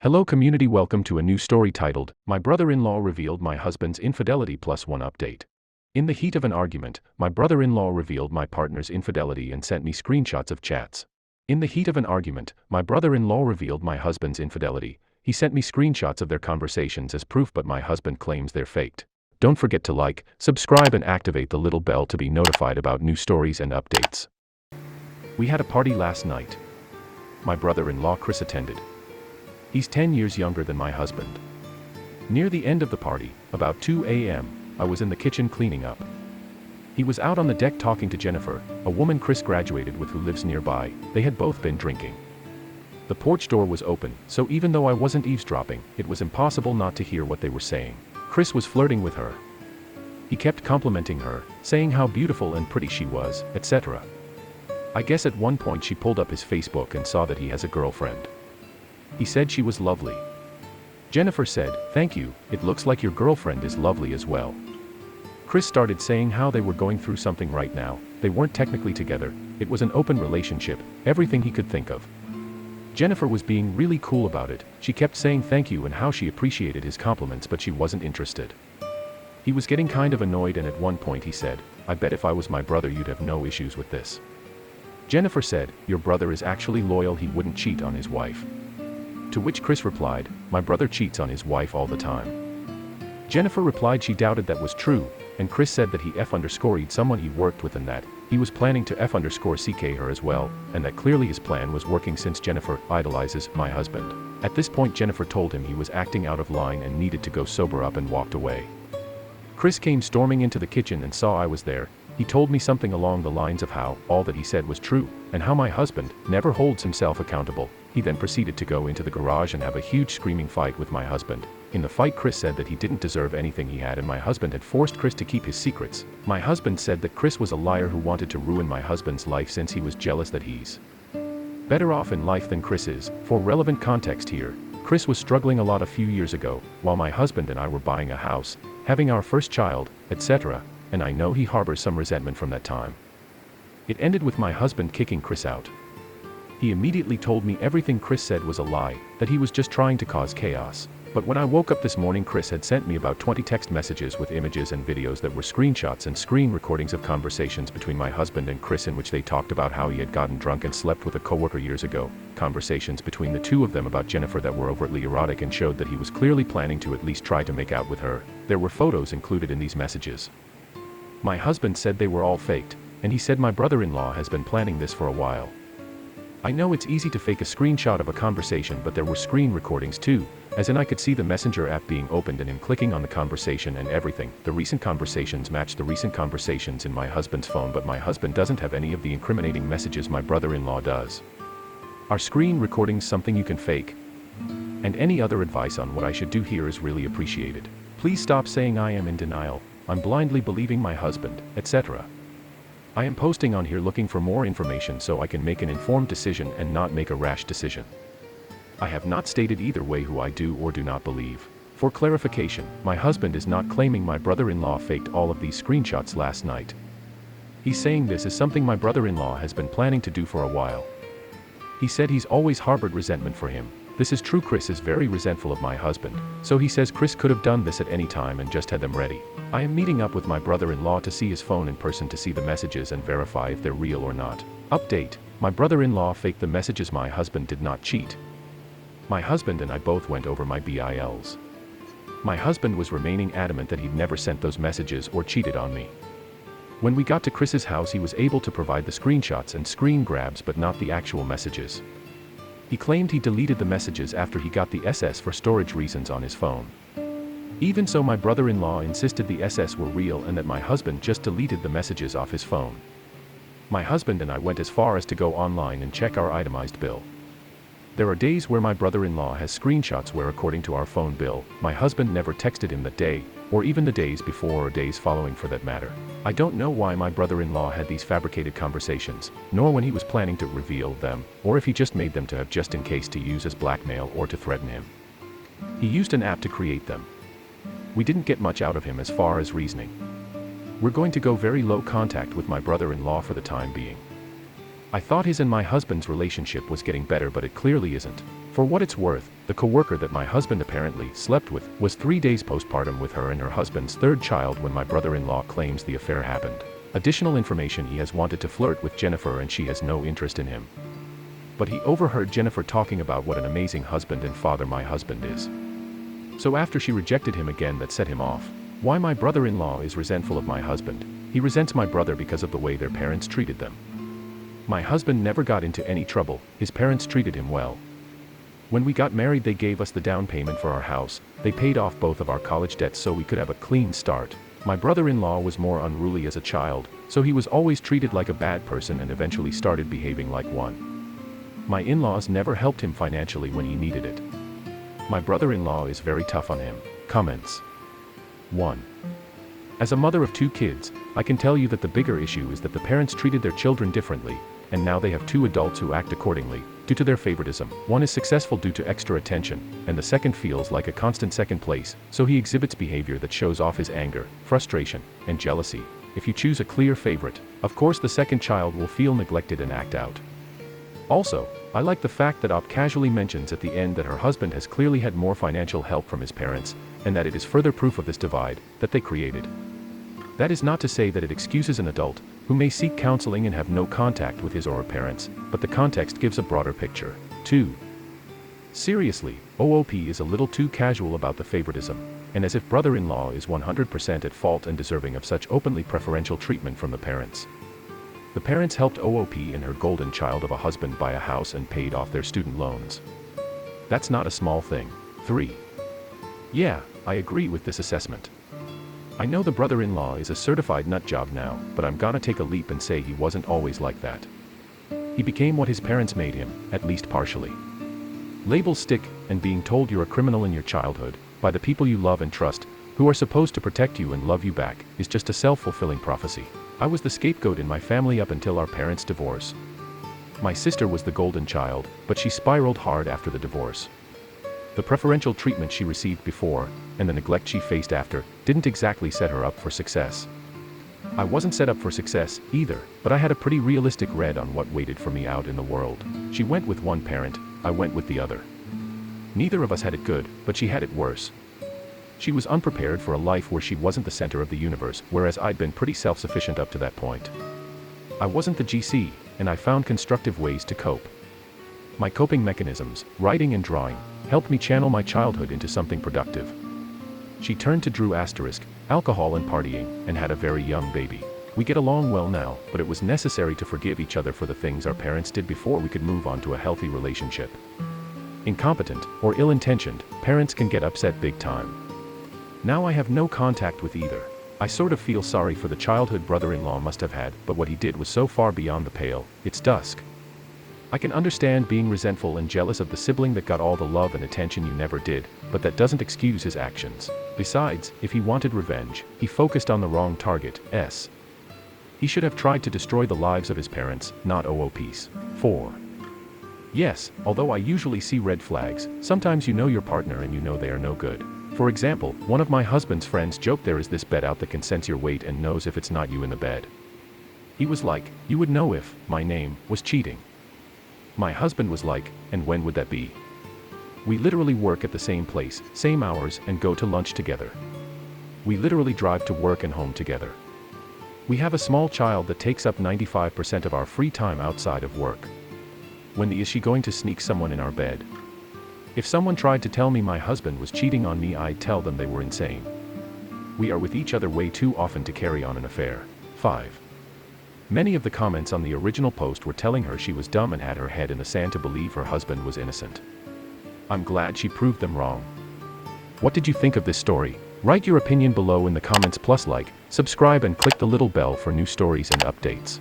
Hello community, welcome to a new story titled, My Brother-in-Law Revealed My Husband's Infidelity +1 Update. In the heat of an argument, my brother-in-law revealed my partner's infidelity and sent me screenshots of chats. In the heat of an argument, my brother-in-law revealed my husband's infidelity. He sent me screenshots of their conversations as proof, but my husband claims they're faked. Don't forget to like, subscribe and activate the little bell to be notified about new stories and updates. We had a party last night. My brother-in-law Chris attended. He's 10 years younger than my husband. Near the end of the party, about 2 a.m., I was in the kitchen cleaning up. He was out on the deck talking to Jennifer, a woman Chris graduated with who lives nearby. They had both been drinking. The porch door was open, so even though I wasn't eavesdropping, it was impossible not to hear what they were saying. Chris was flirting with her. He kept complimenting her, saying how beautiful and pretty she was, etc. I guess at one point she pulled up his Facebook and saw that he has a girlfriend. He said she was lovely. Jennifer said, "Thank you, it looks like your girlfriend is lovely as well." Chris started saying how they were going through something right now. They weren't technically together, it was an open relationship, everything he could think of. Jennifer was being really cool about it. She kept saying thank you and how she appreciated his compliments, but she wasn't interested. He was getting kind of annoyed, and at one point he said, "I bet if I was my brother you'd have no issues with this." Jennifer said, "Your brother is actually loyal, he wouldn't cheat on his wife." To which Chris replied, "My brother cheats on his wife all the time." Jennifer replied she doubted that was true, and Chris said that he F_E'd someone he worked with and that he was planning to F_CK her as well, and that clearly his plan was working since Jennifer idolizes my husband. At this point Jennifer told him he was acting out of line and needed to go sober up and walked away. Chris came storming into the kitchen and saw I was there. He told me something along the lines of how all that he said was true, and how my husband never holds himself accountable. He then proceeded to go into the garage and have a huge screaming fight with my husband. In the fight, Chris said that he didn't deserve anything he had and my husband had forced Chris to keep his secrets. My husband said that Chris was a liar who wanted to ruin my husband's life since he was jealous that he's better off in life than Chris is. For relevant context here, Chris was struggling a lot a few years ago, while my husband and I were buying a house, having our first child, etc., and I know he harbors some resentment from that time. It ended with my husband kicking Chris out. He immediately told me everything Chris said was a lie, that he was just trying to cause chaos. But when I woke up this morning, Chris had sent me about 20 text messages with images and videos that were screenshots and screen recordings of conversations between my husband and Chris in which they talked about how he had gotten drunk and slept with a coworker years ago, conversations between the two of them about Jennifer that were overtly erotic and showed that he was clearly planning to at least try to make out with her. There were photos included in these messages. My husband said they were all faked, and he said my brother-in-law has been planning this for a while. I know it's easy to fake a screenshot of a conversation, but there were screen recordings too, as in I could see the Messenger app being opened and him clicking on the conversation and everything. The recent conversations matched the recent conversations in my husband's phone, but my husband doesn't have any of the incriminating messages my brother-in-law does. Are screen recordings something you can fake? And any other advice on what I should do here is really appreciated. Please stop saying I am in denial, I'm blindly believing my husband, etc. I am posting on here looking for more information so I can make an informed decision and not make a rash decision. I have not stated either way who I do or do not believe. For clarification, my husband is not claiming my brother-in-law faked all of these screenshots last night. He's saying this is something my brother-in-law has been planning to do for a while. He said he's always harbored resentment for him. This is true. Chris is very resentful of my husband, so he says Chris could have done this at any time and just had them ready. I am meeting up with my brother-in-law to see his phone in person to see the messages and verify if they're real or not. Update: my brother-in-law faked the messages. My husband did not cheat. My husband and I both went over my BILs. My husband was remaining adamant that he'd never sent those messages or cheated on me. When we got to Chris's house, he was able to provide the screenshots and screen grabs but not the actual messages. He claimed he deleted the messages after he got the SS for storage reasons on his phone. Even so, my brother-in-law insisted the SS were real and that my husband just deleted the messages off his phone. My husband and I went as far as to go online and check our itemized bill. There are days where my brother-in-law has screenshots where, according to our phone bill, my husband never texted him that day, or even the days before or days following for that matter. I don't know why my brother-in-law had these fabricated conversations, nor when he was planning to reveal them, or if he just made them to have just in case to use as blackmail or to threaten him. He used an app to create them. We didn't get much out of him as far as reasoning. We're going to go very low contact with my brother-in-law for the time being. I thought his and my husband's relationship was getting better, but it clearly isn't. For what it's worth, the coworker that my husband apparently slept with was 3 days postpartum with her and her husband's third child when my brother-in-law claims the affair happened. Additional information: he has wanted to flirt with Jennifer and she has no interest in him. But he overheard Jennifer talking about what an amazing husband and father my husband is. So after she rejected him again, that set him off. Why my brother-in-law is resentful of my husband. He resents my brother because of the way their parents treated them. My husband never got into any trouble, his parents treated him well. When we got married, they gave us the down payment for our house, they paid off both of our college debts so we could have a clean start. My brother-in-law was more unruly as a child, so he was always treated like a bad person and eventually started behaving like one. My in-laws never helped him financially when he needed it. My brother-in-law is very tough on him. Comments. 1. As a mother of 2 kids, I can tell you that the bigger issue is that the parents treated their children differently, and now they have 2 adults who act accordingly, due to their favoritism. One is successful due to extra attention, and the second feels like a constant second place, so he exhibits behavior that shows off his anger, frustration, and jealousy. If you choose a clear favorite, of course the second child will feel neglected and act out. Also, I like the fact that Op casually mentions at the end that her husband has clearly had more financial help from his parents, and that it is further proof of this divide that they created. That is not to say that it excuses an adult who may seek counseling and have no contact with his or her parents, but the context gives a broader picture. 2. Seriously, OOP is a little too casual about the favoritism, and as if brother-in-law is 100% at fault and deserving of such openly preferential treatment from the parents. The parents helped OOP and her golden child of a husband buy a house and paid off their student loans. That's not a small thing. 3. Yeah, I agree with this assessment. I know the brother-in-law is a certified nutjob now, but I'm gonna take a leap and say he wasn't always like that. He became what his parents made him, at least partially. Labels stick, and being told you're a criminal in your childhood, by the people you love and trust, who are supposed to protect you and love you back, is just a self-fulfilling prophecy. I was the scapegoat in my family up until our parents' divorce. My sister was the golden child, but she spiraled hard after the divorce. The preferential treatment she received before, and the neglect she faced after, didn't exactly set her up for success. I wasn't set up for success, either, but I had a pretty realistic read on what waited for me out in the world. She went with one parent, I went with the other. Neither of us had it good, but she had it worse. She was unprepared for a life where she wasn't the center of the universe, whereas I'd been pretty self-sufficient up to that point. I wasn't the GC, and I found constructive ways to cope. My coping mechanisms, writing and drawing, helped me channel my childhood into something productive. She turned to Drew *, alcohol and partying, and had a very young baby. We get along well now, but it was necessary to forgive each other for the things our parents did before we could move on to a healthy relationship. Incompetent, or ill-intentioned, parents can get upset big time. Now I have no contact with either. I sort of feel sorry for the childhood brother-in-law must have had, but what he did was so far beyond the pale, it's dusk. I can understand being resentful and jealous of the sibling that got all the love and attention you never did, but that doesn't excuse his actions. Besides, if he wanted revenge, he focused on the wrong target. He should have tried to destroy the lives of his parents, not OOP's. 4. Yes, although I usually see red flags, sometimes you know your partner and you know they are no good. For example, one of my husband's friends joked there is this bed out that can sense your weight and knows if it's not you in the bed. He was like, you would know if my name was cheating. My husband was like, and when would that be? We literally work at the same place, same hours, and go to lunch together. We literally drive to work and home together. We have a small child that takes up 95% of our free time outside of work. When is she going to sneak someone in our bed? If someone tried to tell me my husband was cheating on me, I'd tell them they were insane. We are with each other way too often to carry on an affair. 5. Many of the comments on the original post were telling her she was dumb and had her head in the sand to believe her husband was innocent. I'm glad she proved them wrong. What did you think of this story? Write your opinion below in the comments, plus like, subscribe and click the little bell for new stories and updates.